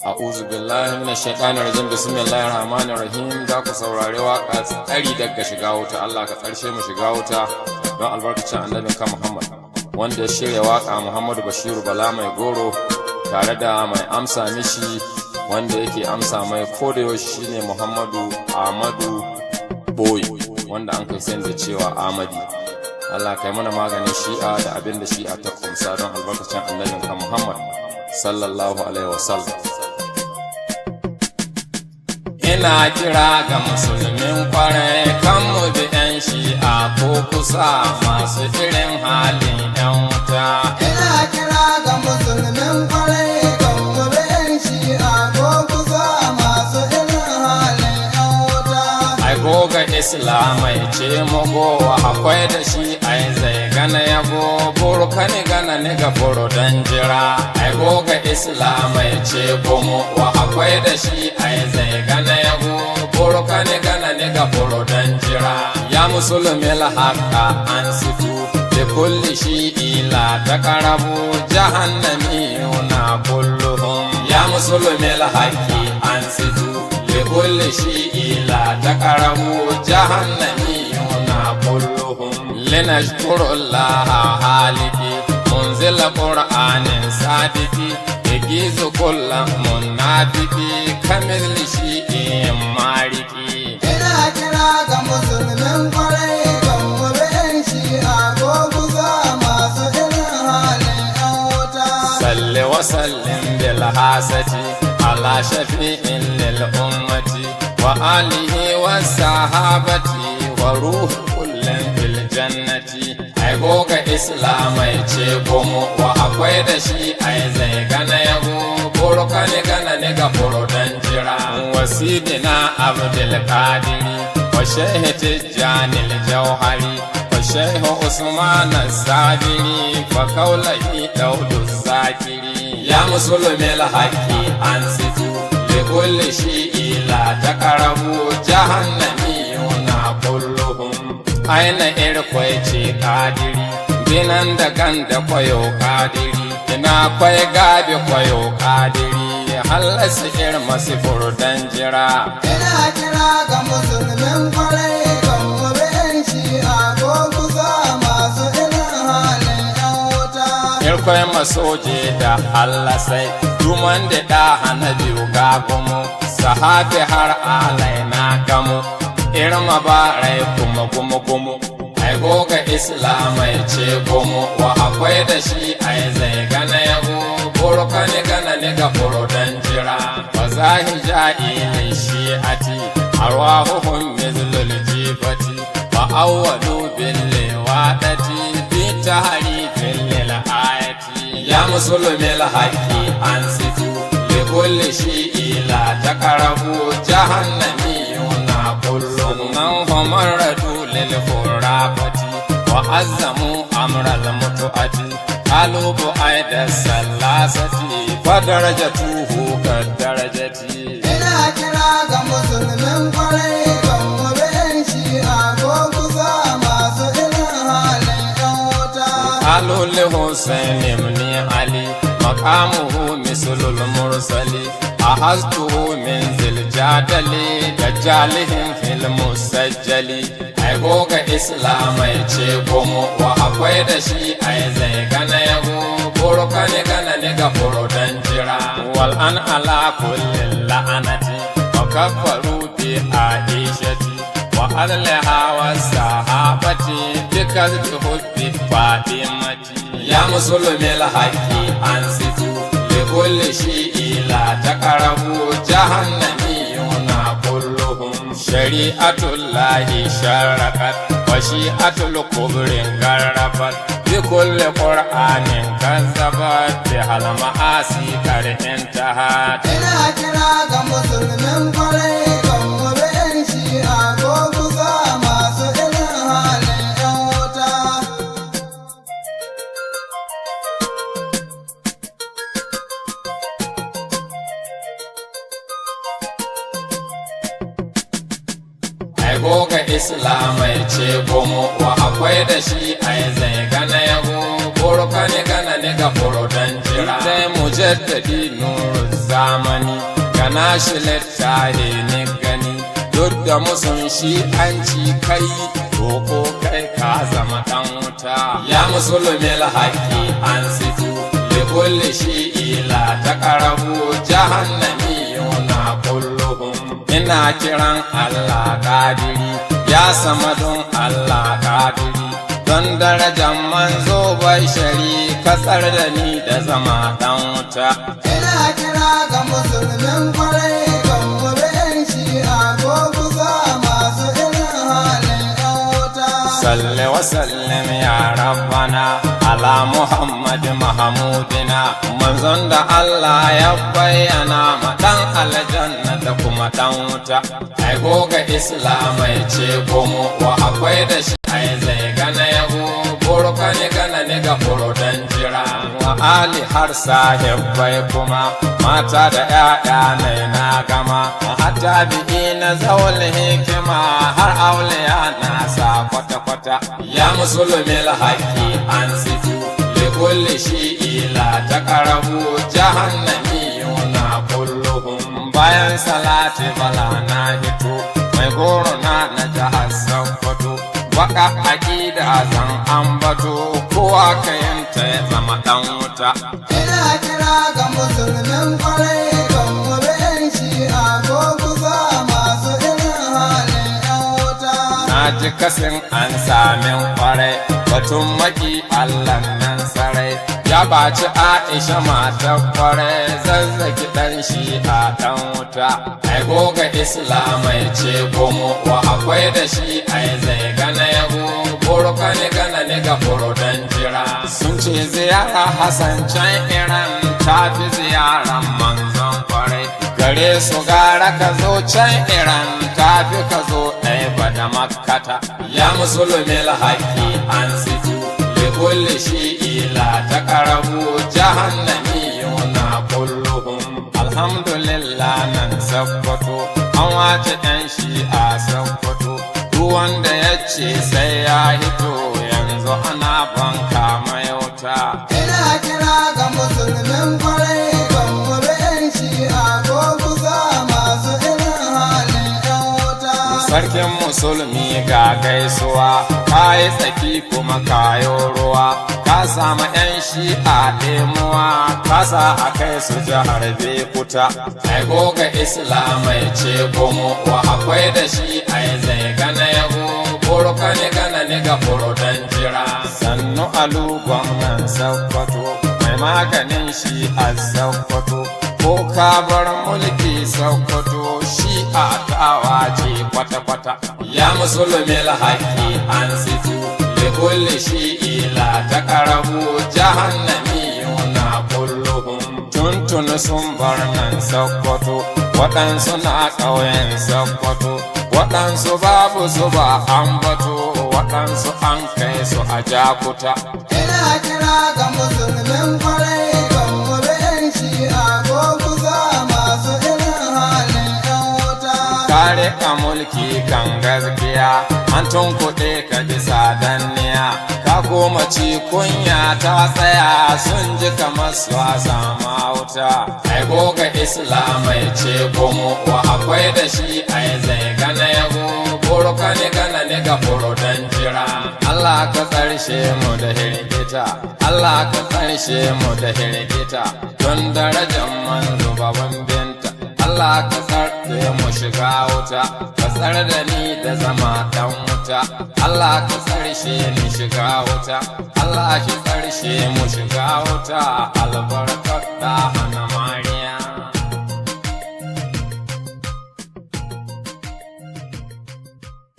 A'udhu billahi minash shaitanir rajim. Bismillahir rahmanir rahim. Za ku saurari waka tsari daga shiga wuta. Allah ka tsarshe mu shiga wuta don albarkacin annabinka Muhammad, wanda ya shirya waka Muhammadu Bashiru Bala mai goro tare da mai amsa mishi wanda yake amsa mai kodayaushe shine Muhammadu Ahmadu Boy, wanda an kai sani da cewa Ahmadi. Allah kai mana maganin shi'a da abin da shi'a ta kumsa don albarkacin annabinka Muhammad sallallahu alaihi wasallam. Ina kira ga musulmin kwarai kan mu bi 'yan shi'a ko kusa masu irin halin 'yan wuta. Ina kira ga musulmin kwarai kan mu bi 'yan shi'a ko kusa masu irin halin 'yan wuta. Ai goga Islamai ce mugowa akwai da shi ai zai gana yabo burkani gana ni ga buru dan jira. Ai goga Islamai ce gomo wa akwai da shi ai zai gana yabo burkani gana ni ga buru dan jira. Ya musulmi haqqa an situ bi kulli shi'ila taqrabu jahannami na kulluhum. Ya musulmi haqqi an situ kulli shi'ila taqrabu jahannami na kulluhum. Linashkuru Allah haliki munzil qur'anin sadiki yagizu kullu munafiki kamil shi'in mariki. Ina kira ga musulmin kwarai kan mu bi 'yan shi'a ko kusa masu irin halin 'yan wuta. Salli wa sallim bil hasati ala shafi'in lil ummati wa alihi wa sahabati wa ruh kullin fil jannati. Ai goga Islamai ce gomo wa akwai da shi ai zai gana yabo burkani gana ni ga buru dan jira. Wasidina Abdul Qadiri wa Sheikh Tijjani al-Jawhari wa Sheikh Usman al-Sabiri fa kaulahi Daudu Zakiri. Ya musulmi haqqi an situ li kulli shi'ila taqrabu jahannami na kulluhum. Aina irkwai ce kadiri binan da ganda kwayo kadiri ina kwai gabi kwayo kadiri halasi masu furdan jira. Ina kira ga musulmin kwarai kan mu bi 'yan shi'a ko kusa masu irin halin 'yan wuta. Irkwai masoje da Allah sai duman da da hana biyu ga gumu sahabi har alai na gamu irma ba rai kuma gumu. Ai goga Islamai ce gomo wa akwai da shi ai zai gana yabo burkani gana ni ga buru dan jira. Wa zahi ja'ilin shi'ati arwahuhum mizlul jifati wa awwalu bil liwadati bi tahrifin lil ayati. Ya musulmi haqqi an situ li kulli shi'ila taqrabu jahannami na kullum. Nan famaradu lil furafati wa azzamu amral mutuati qalubu aida salasati fa darajatuhu ka darajati. Ina kira ga musulmin kwarai kan mu bi 'yan shi'a ko kusa masu irin halin 'yan wuta. Qalu li Husayn ibn Ali maqamuhu mislul mursali ahaztuhu min zil jadali dajalihim fil musajjali. Ai goga Islamai ce gomo wa akwai da shi ai zai gana yabo burkani gana ni ga buru dan jira. Wal an ala kulli la'anati wa kafaru bi aishati wa alaiha wa sahabati bikas bi hubbi fatimati. Ya musulmi haqqi an situ li kulli shi'ila taqrabu jahannami na kulluhum. Shari'atullahi sharakat wa shi'atul kubrin garrabat bi kulli qur'anin kazzabat bi hal ma'asi kar intahat. Ina kira ga musulmin kwarai kan mu bi 'yan shi'a ko kusa masu irin halin 'yan wuta. Ai goga Islamai ce gomo wa akwai da shi ai zai gana yabo burkani gana ni ga buru dan jira. Sai mujaddadi nuru zamani gana shi littahi ni gani duk da musun shi an ci kai ko kai ka zama dan wuta ya musulmi haƙi an situ likulli shi ila ta karabu jahannami yuna kulluhum ina kiran Allah kadiri ya samadun Allah kadiri don darajar manzo bai shari kasar da ni da zama dan wuta ina kira ga musulmin kwarai kan mabin shi'a ko kusa masu irin halin yan wuta salli wa sallim ya rabbana ala muhammad mahamudina manzon da Allah ya bayyana ma dan aljanna da kuma dan wuta ai goga islamai ce gomo wa akwai da shi ai zai gana yabo burka ne gana ne ga dan jira wa ali har sahibai kuma mata da ƴaƴa nai na gama hatta bi'i na zawul hikima har auliya na sa kwata-kwata ya musulmi haƙi an situ likulli shi ila ta karabu jahannami yuna kulluhum bayan salati bala na hito mai goro na jahar Sokoto baka aƙida zan ambato kowa kayanta ya zama dan wuta ina kira ga musulmin kwarai kan mabin shi'a ko kusa masu irin halin yan wuta na ji kasin an samin kwarai batun maki Allah nan sarai ya baci Aisha matar kwarai zazzaki dan shi'a dan wuta ai goga islamai ce gomo wa akwai da shi ai zai gana yabo burka ne gana ne ga dan jira sun ce ziyara Hassan can Iran ta fi ziyaran manzon kwarai gare su gara ka zo can Iran ta fi ka zo ɗaya ba da makkata ya musulmi haƙi an situ likulli shi ila ta karabu jahannami yuna kulluhum alhamdulillah nan Sokoto an wace ɗan shi a Sokoto duk wanda ya ce sai ya hito yanzu ana banka mai wuta ina kira ga musulmin kwarai kan mabin shi'a ko kusa masu irin halin yan wuta sarkin musulmi ga gaisuwa ka yi tsaki kuma kayo ruwa ka samu yan shi'a ɗemuwa ka sa a kai su jihar Bekuta ai goga islamai ce gomo wa akwai da shi ai zai gana yabo burka ne gana ne ga dan jira sannu alu gwamnan Sokoto mai maganin shi a Sokoto ko ka bar mulki Sokoto shi a kawa ce kwata-kwata ya musulmi haƙi an situ likulli shi ila ta karabu jahannami yuna kulluhum tuntun sun bar nan Sokoto waɗansu na ƙauyen Sokoto waɗansu babu su ba ambato waɗansu an kai su a Jakuta ina kira ga musulmin kwarai kan mabin shi'a ko kusa masu irin halin yan wuta kare ka mulki kan gaskiya an tunkuɗe ka bisa danniya ka koma ci kunya ta tsaya sun ji kamar su a sama wuta ai goga islamai ce gomo wa akwai da shi ai zai gana yabo burka ne gana ne ga dan jira Allah ka tsarshe mu da hirgita Allah ka tsarshe mu da hirgita don darajar manzo baban binta Allah ka tsarke mu shiga wuta ka tsar da ni da zama dan wuta Allah ka tsarshe ni shiga wuta Allah ki tsarshe mu shiga wuta albarkar da hana